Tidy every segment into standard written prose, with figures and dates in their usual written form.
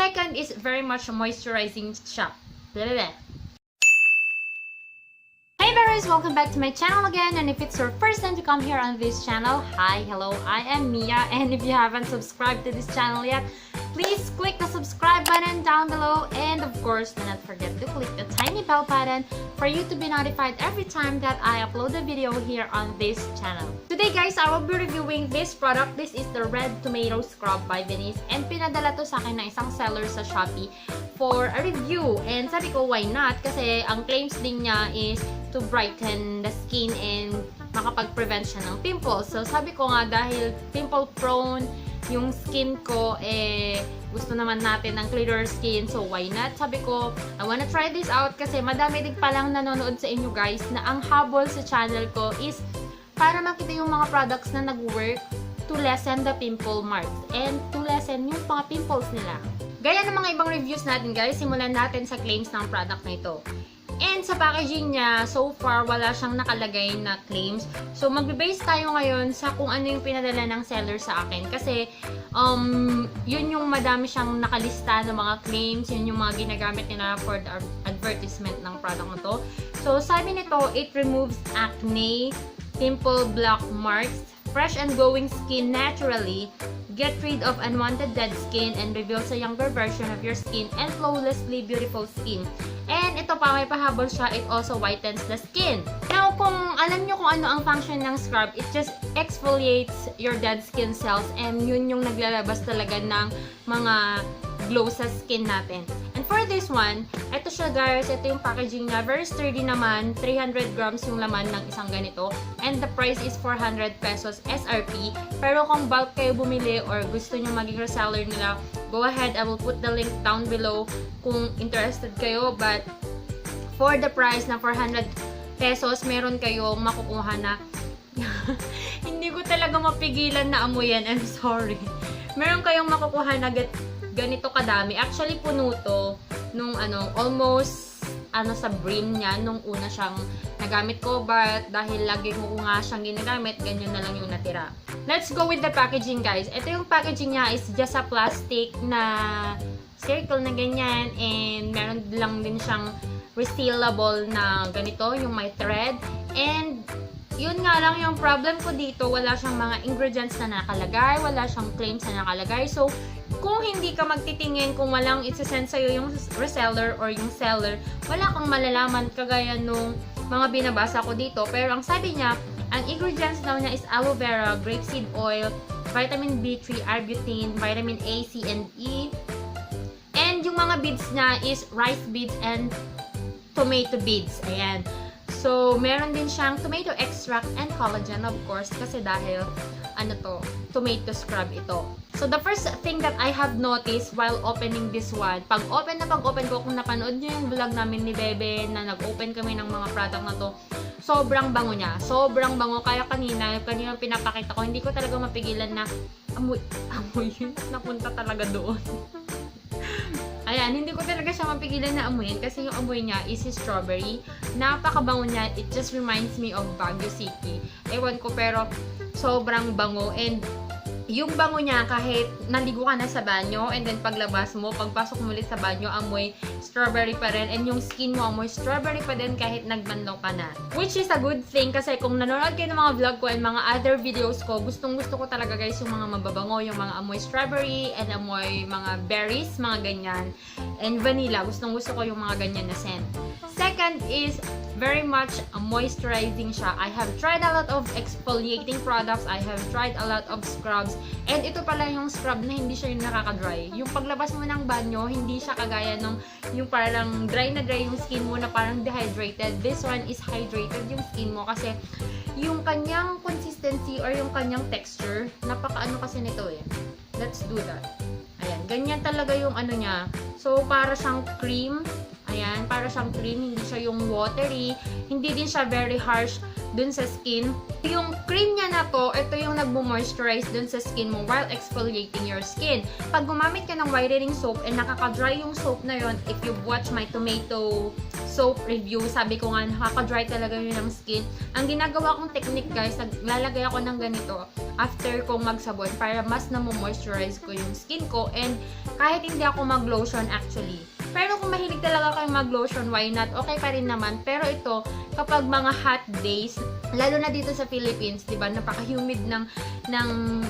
Second is very much moisturizing siya. Blablabla. Hey berries! Welcome back to my channel again, and if it's your first time to come here on this channel, hi, hello, I am Mia, and if you haven't subscribed to this channel yet, please click the subscribe button down below, and of course, do not forget to click the tiny bell button for you to be notified every time that I upload a video here on this channel. Today guys, I will be reviewing this product. This is the Red Tomato Scrub by Venice, and pinadala to sa akin na isang seller sa Shopee for a review. And sabi ko, why not? Kasi ang claims din niya is to brighten the skin and makapag-prevent siya ng pimples. So sabi ko nga, dahil pimple prone yung skin ko, gusto naman natin ng clearer skin, so why not? Sabi ko, I wanna try this out kasi madami din palang nanonood sa inyo guys na ang habol sa channel ko is para makita yung mga products na nag-work to lessen the pimple marks and to lessen yung mga pimples nila. Gaya ng mga ibang reviews natin guys, simulan natin sa claims ng product na ito. And sa packaging niya, so far, wala siyang nakalagay na claims. So, magbe-base tayo ngayon sa kung ano yung pinadala ng seller sa akin. Kasi, yun yung madami siyang nakalista ng mga claims. Yun yung mga ginagamit nila for the advertisement ng product na to. So, sabi nito, it removes acne, pimple block marks, fresh and glowing skin naturally, get rid of unwanted dead skin, and reveals a younger version of your skin and flawlessly beautiful skin. And ito pa, may pahabol siya, it also whitens the skin. Now, kung alam nyo kung ano ang function ng scrub, it just exfoliates your dead skin cells, and yun yung naglalabas talaga ng mga glow sa skin natin. And for this one, ito siya guys, ito yung packaging niya, very sturdy naman, 300 grams yung laman ng isang ganito, and the price is 400 pesos SRP. Pero kung bulk kayo bumili or gusto nyo maging reseller nila, go ahead, I will put the link down below kung interested kayo. But for the price na 400 pesos, meron kayong makukuha na hindi ko talaga mapigilan na amuyan, I'm sorry. Meron kayong makukuha na ganito kadami. Actually, puno to nung almost sa brim niya nung una siyang nagamit ko, but dahil lagi ko nga siyang ginagamit, ganyan na lang yung natira. Let's go with the packaging guys. Ito yung packaging niya is just a plastic na circle na ganyan, and meron lang din siyang resealable na ganito, yung may thread. And yun nga lang yung problem ko dito, wala siyang mga ingredients na nakalagay, wala siyang claims na nakalagay. So, kung hindi ka magtitingin, kung walang itsasend sa'yo yung reseller or yung seller, wala kang malalaman kagaya nung mga binabasa ko dito. Pero ang sabi niya, ang ingredients daw niya is aloe vera, grapeseed oil, vitamin B3, arbutin, vitamin A, C, and E. And yung mga beads niya is rice beads and tomato beads. Ayan. So, meron din siyang tomato extract and collagen, of course, kasi dahil, tomato scrub ito. So, the first thing that I have noticed while opening this one, pag-open ko, kung napanood nyo yung vlog namin ni Bebe na nag-open kami ng mga product na to, sobrang bango niya. Sobrang bango. Kaya kanina pinapakita ko, hindi ko talaga mapigilan na amoy yun, napunta talaga doon. Ayan, hindi ko talaga siya mapigilan na amuyin kasi yung amoy niya is strawberry. Napakabango niya. It just reminds me of Baguio City. Ewan ko, pero sobrang bango. And yung bango niya, kahit naligo ka na sa banyo, and then paglabas mo, pagpasok mo ulit sa banyo, amoy strawberry pa rin. And yung skin mo, amoy strawberry pa din kahit nagbanlaw ka na. Which is a good thing kasi kung nanonood kayo ng mga vlog ko and mga other videos ko, gustong-gusto ko talaga guys yung mga mababango, yung mga amoy strawberry, and amoy mga berries, mga ganyan. And vanilla, gustong-gusto ko yung mga ganyan na scent. Second is, very much moisturizing siya. I have tried a lot of exfoliating products. I have tried a lot of scrubs. And ito pala yung scrub na hindi siya yung nakaka-dry. Yung paglabas mo ng banyo, hindi siya kagaya nung yung parang dry na dry yung skin mo na parang dehydrated. This one is hydrated yung skin mo kasi yung kanyang consistency or yung kanyang texture, napaka-ano kasi nito eh. Let's do that. Ayan, ganyan talaga yung niya. So, para siyang cream. Ayan, para siyang cream, hindi siya yung watery. Hindi din siya very harsh dun sa skin. Yung cream niya na to, ito yung nagmo-moisturize dun sa skin mo while exfoliating your skin. Pag gumamit ka ng whitening soap and nakaka-dry yung soap na yon, if you've watched my tomato soap review, sabi ko nga nakaka-dry talaga yun ng skin. Ang ginagawa kong technique guys, naglalagay ako ng ganito after kong magsabon para mas na-moisturize ko yung skin ko, and kahit hindi ako mag-lotion actually. Pero kung mahilig talaga kayo mag-lotion, why not? Okay pa rin naman. Pero ito, kapag mga hot days, lalo na dito sa Philippines, di ba, napaka-humid ng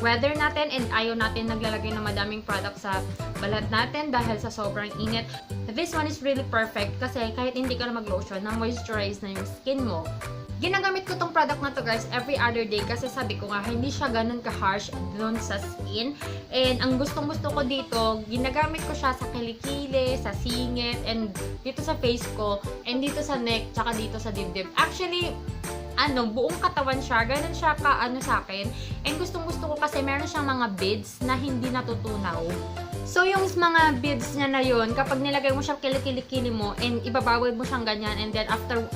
weather natin, and ayaw natin naglalagay ng madaming product sa balat natin dahil sa sobrang init. This one is really perfect kasi kahit hindi ka na mag-lotion, na-moisturize na yung skin mo. Ginagamit ko tong product na to guys every other day kasi sabi ko nga hindi siya ganun ka-harsh dun sa skin. And ang gustong-gusto ko dito, ginagamit ko siya sa kilikili, sa singit, and dito sa face ko, and dito sa neck, tsaka dito sa dibdib. Actually, buong katawan siya. Ganun siya sa akin. And gustong-gusto ko kasi meron siyang mga beads na hindi natutunaw. So, yung mga beads niya na yun, kapag nilagay mo siya kilikili mo and ibabawid mo siyang ganyan, and then after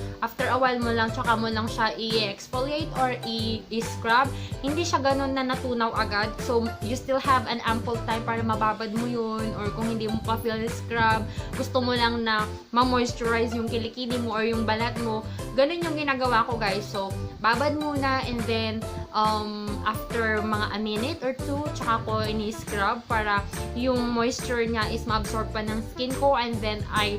a while mo lang, tsaka mo lang siya i-exfoliate or i-scrub, hindi siya ganun na natunaw agad. So, you still have an ample time para mababad mo yun, or kung hindi mo pa feel scrub, gusto mo lang na ma-moisturize yung kilikili mo or yung balat mo, ganun yung ginagawa ko guys. So, babad muna, and then after mga a minute or two, tsaka ko ini-scrub para yung moisture niya is ma-absorb pa ng skin ko, and then I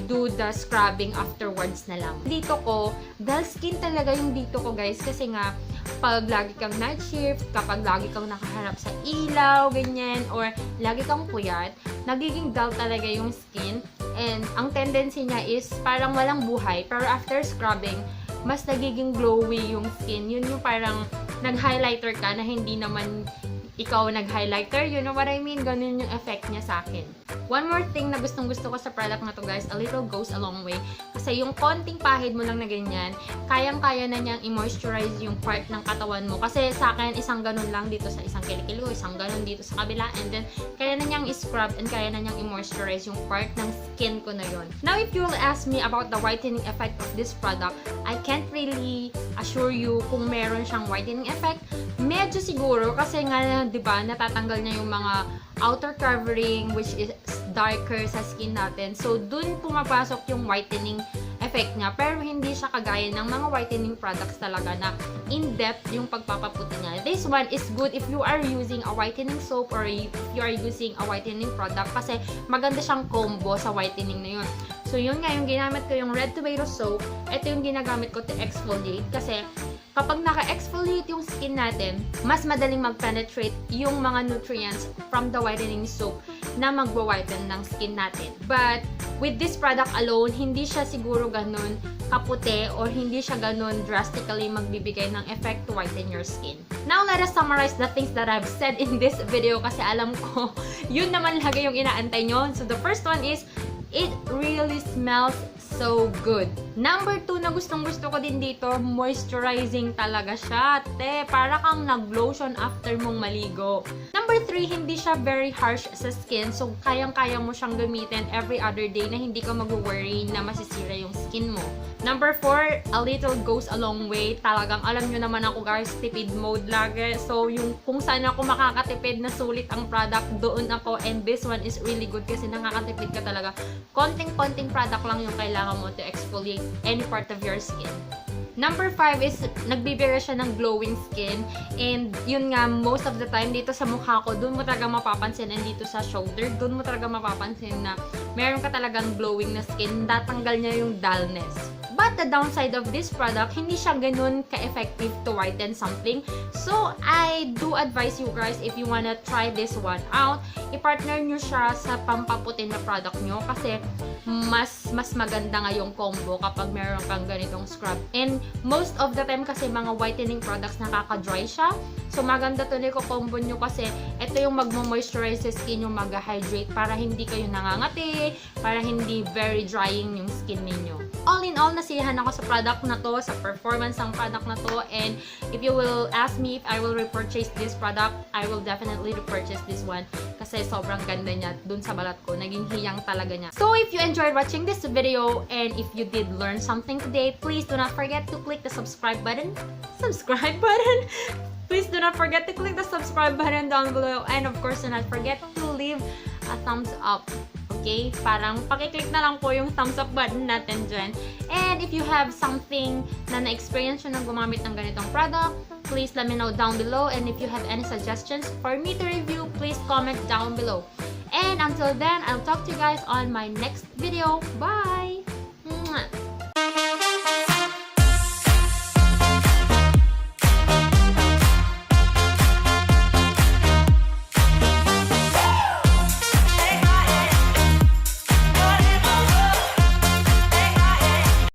do the scrubbing afterwards na lang. Dito ko, dahil skin talaga yung dito ko guys, kasi nga pag lagi kang night shift, kapag lagi kang nakaharap sa ilaw, ganyan, or lagi kang puyat, nagiging dull talaga yung skin, and ang tendency niya is parang walang buhay, pero after scrubbing, mas nagiging glowy yung skin. Yun yung parang nag-highlighter ka na hindi naman ikaw nag-highlighter. You know what I mean? Ganun yung effect niya sa akin. One more thing na gustong-gusto ko sa product na to guys, a little goes a long way. Kasi yung konting pahid mo lang na ganyan, kayang-kaya na niyang i-moisturize yung part ng katawan mo. Kasi sa akin, isang ganun lang dito sa isang kilikili ko, isang ganun dito sa kabila, and then kaya na niyang i-scrub and kaya na niyang i-moisturize yung part ng skin ko na yun. Now, if you will ask me about the whitening effect of this product, I can't really assure you kung meron siyang whitening effect. Medyo siguro kasi nga, 'di ba, natatanggal niya yung mga outer covering which is darker sa skin natin. So, dun pumapasok yung whitening effect niya. Pero hindi siya kagaya ng mga whitening products talaga na in-depth yung pagpapaputi niya. This one is good if you are using a whitening soap or if you are using a whitening product kasi maganda siyang combo sa whitening na yun. So, yun nga yung ginamit ko, yung red tomato soap. Ito yung ginagamit ko to exfoliate kasi kapag naka-exfoliate yung skin natin, mas madaling mag-penetrate yung mga nutrients from the whitening soap na magwa-whiten ng skin natin. But with this product alone, hindi siya siguro ganun kaputi or hindi siya ganun drastically magbibigay ng effect to whiten your skin. Now, let us summarize the things that I've said in this video kasi alam ko, yun naman lagi yung inaantay nyo. So, the first one is, it really smells so good. Number 2 na gustong-gusto ko din dito, moisturizing talaga siya. Te, para kang nag-lotion after mong maligo. Number 3, hindi siya very harsh sa skin. So, kayang-kaya mo siyang gamitin every other day na hindi ka mag-worry na masisira yung skin mo. Number 4, a little goes a long way. Talagang alam nyo naman ako guys, tipid mode lagi. So, yung kung saan ako makakatipid na sulit ang product, doon ako. And this one is really good kasi nakakatipid ka talaga. Konting-konting product lang yung kailangan mo to exfoliate any part of your skin. Number 5 is, nagbibigay siya ng glowing skin. And yun nga, most of the time, dito sa mukha ko, dun mo talaga mapapansin, and dito sa shoulder, dun mo talaga mapapansin na meron ka talagang glowing na skin. Tatanggal niya yung dullness. But the downside of this product, hindi siya ganun ka-effective to whiten something. So, I do advise you guys, if you wanna try this one out, i-partner nyo siya sa pampaputin na product nyo kasi mas maganda nga yung combo kapag meron kang ganitong scrub. And most of the time kasi mga whitening products nakaka-dry siya. So, maganda to na combo nyo kasi ito yung magmo-moisturize sa skin, yung mag-hydrate para hindi kayo nangangati, para hindi very drying yung skin ninyo. All in all, nasiyahan ako sa product na to, sa performance ng product na to, and if you will ask me if I will repurchase this product, I will definitely repurchase this one kasi sobrang ganda niya dun sa balat ko. Naging hiyang talaga niya. So if you enjoyed watching this video and if you did learn something today, please do not forget to click the subscribe button. Please do not forget to click the subscribe button down below, and of course do not forget to leave a thumbs up. Okay? Parang pakiclick na lang po yung thumbs up button natin dyan. And if you have something na na-experience nyo na gumamit ng ganitong product, please let me know down below. And if you have any suggestions for me to review, please comment down below. And until then, I'll talk to you guys on my next video. Bye! Mwah!